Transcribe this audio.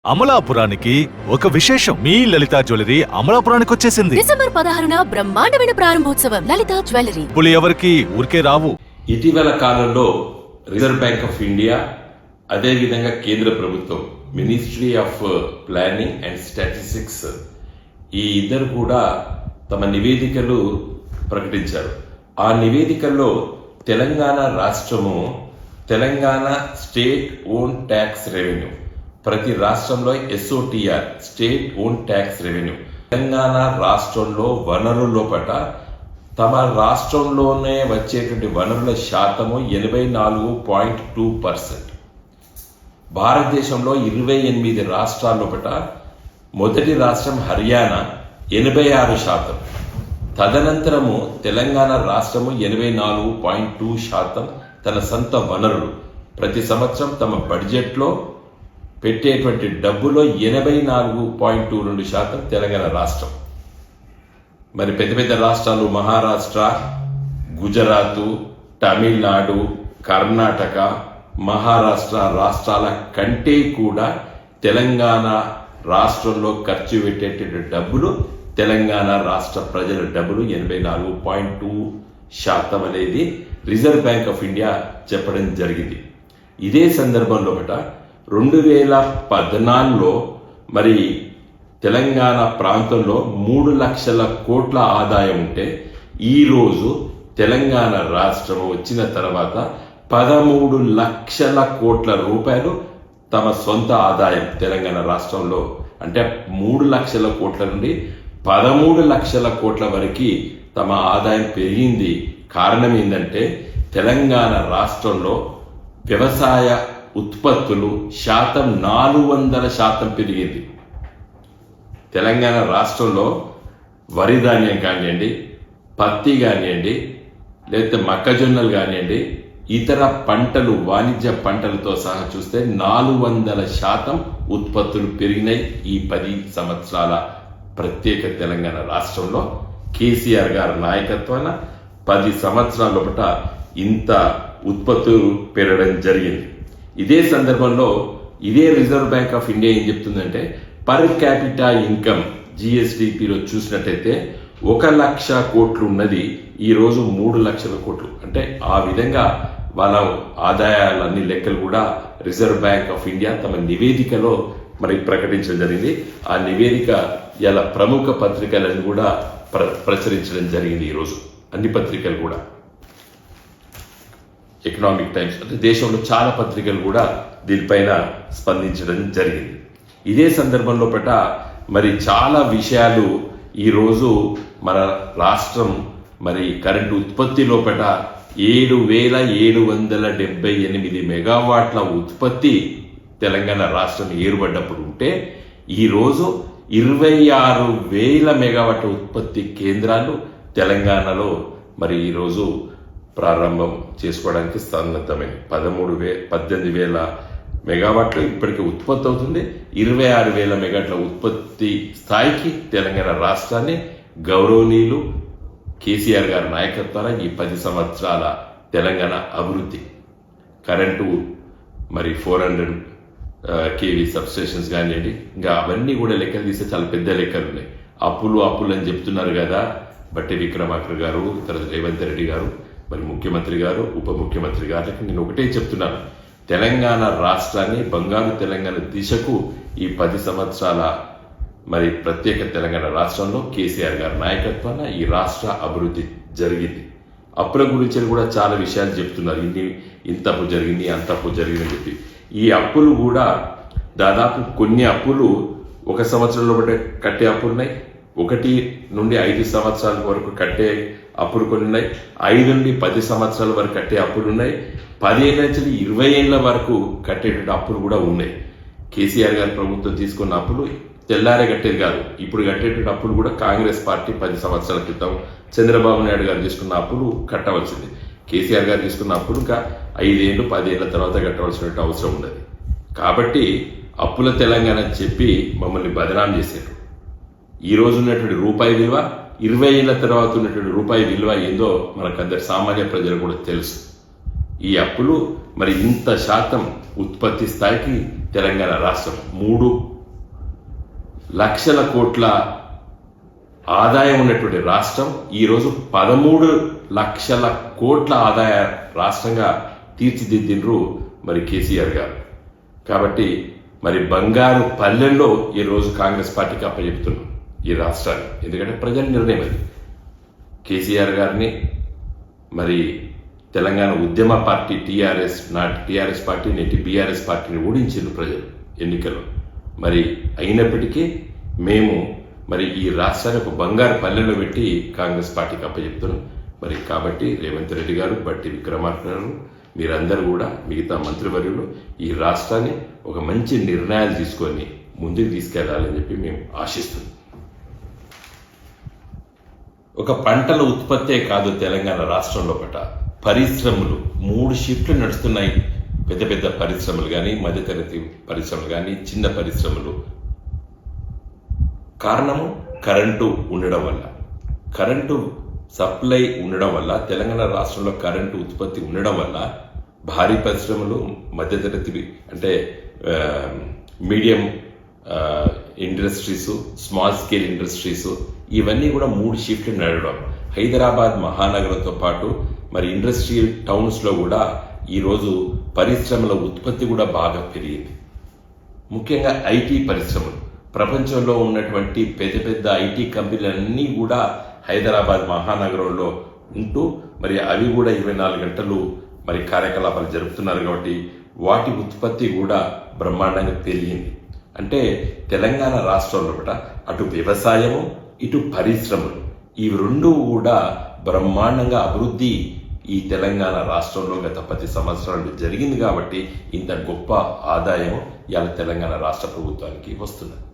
అమలాపురానికి ఒక విశేషం. మీ లలిత జ్యువెలరీ అమలాపురానికి వచ్చేసింది. డిసెంబర్ 16న బ్రహ్మాండమైన ప్రారంభోత్సవం. లలిత జ్యువెలరీ. ఇప్పుడు ఎవరికి ఊరికే రావు. ఇటీవల కాలంలో రిజర్వ్ బ్యాంక్ ఆఫ్ ఇండియా, అదేవిధంగా కేంద్ర ప్రభుత్వం, ministry of planning and statistics, ఈ ఇద్దరు కూడా తమ నివేదికలు ప్రకటించారు. ఆ నివేదికల్లో తెలంగాణ రాష్ట్రము, Telangana state own tax revenue, ప్రతి రాష్ట్రంలో SOTR state own tax revenue, Telangana రాష్ట్రంలో వనరుల తమ రాష్ట్రంలోనే వచ్చేటువంటి వనరుల శాతము 84.2%. భారతదేశంలో 28 రాష్ట్రాల మొదటి రాష్ట్రం హర్యానా 86%. తదనంతరము తెలంగాణ రాష్ట్రము 84.2% తన సొంత వనరులు ప్రతి సంవత్సరం తమ బడ్జెట్లో పెట్టేటువంటి డబ్బులో 84.22% తెలంగాణ రాష్ట్రం. మరి పెద్ద పెద్ద రాష్ట్రాలు మహారాష్ట్ర, గుజరాత్, తమిళనాడు, కర్ణాటక, మహారాష్ట్ర రాష్ట్రాల కంటే కూడా తెలంగాణ రాష్ట్రంలో ఖర్చు పెట్టేటువంటి డబ్బులు, తెలంగాణ రాష్ట్ర ప్రజల డబ్బులు 84.2% అనేది రిజర్వ్ బ్యాంక్ ఆఫ్ ఇండియా చెప్పడం జరిగింది. ఇదే సందర్భంలో 2014లో మరి తెలంగాణ ప్రాంతంలో 3 లక్షల కోట్ల ఆదాయం ఉంటే, ఈరోజు తెలంగాణ రాష్ట్రం వచ్చిన తర్వాత 13 లక్షల కోట్ల రూపాయలు తమ సొంత ఆదాయం తెలంగాణ రాష్ట్రంలో, అంటే 3 లక్షల కోట్ల నుండి 13 లక్షల కోట్ల వరకు తమ ఆదాయం పెరిగింది. కారణం ఏంటంటే తెలంగాణ రాష్ట్రంలో వ్యవసాయ ఉత్పత్తులు శాతం 400% పెరిగింది. తెలంగాణ రాష్ట్రంలో వరి ధాన్యం కానివ్వండి, పత్తి కానివ్వండి, లేకపోతే మొక్కజొన్నలు కానివ్వండి, ఇతర పంటలు, వాణిజ్య పంటలతో సహా చూస్తే 400% ఉత్పత్తులు పెరిగినాయి. ఈ 10 సంవత్సరాల ప్రత్యేక తెలంగాణ రాష్ట్రంలో కేసీఆర్ గారి నాయకత్వాన 10 సంవత్సరాల ఇంత ఉత్పత్తులు పెరగడం జరిగింది. ఇదే సందర్భంలో ఇదే రిజర్వ్ బ్యాంక్ ఆఫ్ ఇండియా ఏం చెప్తుందంటే, పర్ క్యాపిటా ఇన్కమ్ GSDPలో చూసినట్టయితే 1 లక్ష కోట్లు ఉన్నది, ఈరోజు 3 లక్షల కోట్లు. అంటే ఆ విధంగా వాళ్ళ ఆదాయాలన్నీ లెక్కలు కూడా రిజర్వ్ బ్యాంక్ ఆఫ్ ఇండియా తమ నివేదికలో మరి ప్రకటించడం జరిగింది. ఆ నివేదిక ఇలా ప్రముఖ పత్రికలను కూడా ప్రచురించడం జరిగింది. ఈరోజు అన్ని పత్రికలు కూడా, ఎకనామిక్ టైమ్స్, అంటే దేశంలో చాలా పత్రికలు కూడా దీనిపైన స్పందించడం జరిగింది. ఇదే సందర్భంలో మరి చాలా విషయాలు ఈరోజు మన రాష్ట్రం మరి కరెంటు ఉత్పత్తి 7,778 మెగావాట్ల ఉత్పత్తి తెలంగాణ రాష్ట్రం ఏర్పడ్డప్పుడు ఉంటే, ఈరోజు 26,000 మెగావాట్ల ఉత్పత్తి కేంద్రాలు తెలంగాణలో మరి ఈరోజు ప్రారంభం చేసుకోవడానికి సన్నద్ధమైంది. 18,000 మెగావాట్లు ఇప్పటికే ఉత్పత్తి అవుతుంది. 26,000 మెగావాట్ల ఉత్పత్తి స్థాయికి తెలంగాణ రాష్ట్రాన్ని గౌరవనీయులు కేసీఆర్ గారి నాయకత్వాన ఈ 10 సంవత్సరాల తెలంగాణ అభివృద్ధి, కరెంటు మరి 400 kV సబ్స్టేషన్స్ కానివ్వండి, ఇంకా అవన్నీ కూడా లెక్కలు తీస్తే చాలా పెద్ద లెక్కలు ఉన్నాయి. అప్పులు అని చెప్తున్నారు కదా బట్టి విక్రమార్క గారు, తర్వాత రేవంత్ రెడ్డి గారు, మరి ముఖ్యమంత్రి గారు, ఉప ముఖ్యమంత్రి గారికి నేను ఒకటే చెప్తున్నాను, తెలంగాణ రాష్ట్రాన్ని బంగారు తెలంగాణ దిశకు ఈ 10 సంవత్సరాల మరి ప్రత్యేక తెలంగాణ రాష్ట్రంలో కేసీఆర్ గారి నాయకత్వాన ఈ రాష్ట్ర అభివృద్ధి జరిగింది. అప్పుల గురించి కూడా చాలా విషయాలు చెప్తున్నారు. ఇంత అప్పు జరిగింది, అంత అప్పు జరిగింది అని చెప్పి. ఈ అప్పులు కూడా దాదాపు కొన్ని అప్పులు 1 సంవత్సరంలో కట్టే అప్పులు ఉన్నాయి, 1 నుండి 5 సంవత్సరాల వరకు కట్టే అప్పులు కొన్ని ఉన్నాయి, 5 నుండి 10 సంవత్సరాల వరకు కట్టే అప్పులు ఉన్నాయి, 10 ఏళ్ళ నుంచి 20 ఏళ్ల వరకు కట్టేటువంటి అప్పులు కూడా ఉన్నాయి. కేసీఆర్ గారి ప్రభుత్వం తీసుకున్న అప్పులు తెల్లారే కట్టేది కాదు. ఇప్పుడు కట్టేటువంటి అప్పులు కూడా కాంగ్రెస్ పార్టీ 10 సంవత్సరాల క్రితం చంద్రబాబు నాయుడు గారు తీసుకున్న అప్పులు కట్టవలసింది. కేసీఆర్ గారు తీసుకున్న అప్పులు ఇంకా 5 ఏళ్ళు 10 ఏళ్ల తర్వాత కట్టవలసిన అవసరం ఉన్నది. కాబట్టి అప్పుల తెలంగాణ చెప్పి మమ్మల్ని బదనాం చేశారు. ఈ రోజు ఉన్నటువంటి రూపాయి విలువ, 20 ఏళ్ల తర్వాత ఉన్నటువంటి రూపాయి విలువ ఏందో మనకందరి సామాన్య ప్రజలు కూడా తెలుసు. ఈ అప్పులు మరి ఇంత శాతం ఉత్పత్తి స్థాయికి తెలంగాణ రాష్ట్రం 3 లక్షల కోట్ల ఆదాయం ఉన్నటువంటి రాష్ట్రం ఈరోజు 13 లక్షల కోట్ల ఆదాయ రాష్ట్రంగా తీర్చిదిద్దిండ్రు మరి కేసీఆర్ గారు. కాబట్టి మరి బంగారు పల్లెల్లో ఈరోజు కాంగ్రెస్ పార్టీకి అప్పచెప్తున్నాం ఈ రాష్ట్రాన్ని. ఎందుకంటే ప్రజల నిర్ణయం అది. కేసీఆర్ గారిని మరి తెలంగాణ ఉద్యమ పార్టీ టీఆర్ఎస్ పార్టీ నేటి బీఆర్ఎస్ పార్టీని ఓడించింది ప్రజలు ఎన్నికల్లో. మరి అయినప్పటికీ మేము మరి ఈ రాష్ట్రాన్ని ఒక బంగారు పల్లెలో పెట్టి కాంగ్రెస్ పార్టీకి అప్పచెప్తున్నాం. మరి కాబట్టి రేవంత్ రెడ్డి గారు, బట్టి విక్రమార్క గారు, మీరందరూ కూడా మిగతా మంత్రివర్యులు ఈ రాష్ట్రాన్ని ఒక మంచి నిర్ణయాలు తీసుకొని ముందుకు తీసుకెళ్లాలని చెప్పి మేము ఆశిస్తున్నాం. ఒక పంటల ఉత్పత్తే కాదు తెలంగాణ రాష్ట్రంలో పరిశ్రమలు 3 షిఫ్ట్లు నడుస్తున్నాయి. పెద్ద పెద్ద పరిశ్రమలు కానీ, మధ్యతరగతి పరిశ్రమలు కానీ, చిన్న పరిశ్రమలు. కారణము కరెంటు ఉండడం వల్ల, కరెంటు సప్లై ఉండడం వల్ల, తెలంగాణ రాష్ట్రంలో కరెంటు ఉత్పత్తి ఉండడం వల్ల భారీ పరిశ్రమలు, మధ్యతరగతి అంటే medium industries, small scale industries, ఇవన్నీ కూడా 3 షిఫ్ట్లు నడవడం. హైదరాబాద్ మహానగరంతో పాటు మరి ఇండస్ట్రియల్ టౌన్స్లో కూడా ఈరోజు పరిశ్రమల ఉత్పత్తి కూడా బాగా పెరిగింది. ముఖ్యంగా ఐటీ పరిశ్రమలు, ప్రపంచంలో ఉన్నటువంటి పెద్ద పెద్ద ఐటీ కంపెనీలన్నీ కూడా హైదరాబాద్ మహానగరంలో ఉంటూ మరి అవి కూడా 24 గంటలు మరి కార్యకలాపాలు జరుపుతున్నారు. కాబట్టి వాటి ఉత్పత్తి కూడా బ్రహ్మాండంగా పెరిగింది. అంటే తెలంగాణ రాష్ట్రంలో అటు వ్యవసాయము, ఇటు పరిశ్రమలు, ఈ 2 కూడా బ్రహ్మాండంగా అభివృద్ధి ఈ తెలంగాణ రాష్ట్రంలో గత 10 సంవత్సరాలు జరిగింది. కాబట్టి ఇంత గొప్ప ఆదాయం ఇవాళ తెలంగాణ రాష్ట్ర ప్రభుత్వానికి వస్తున్నది.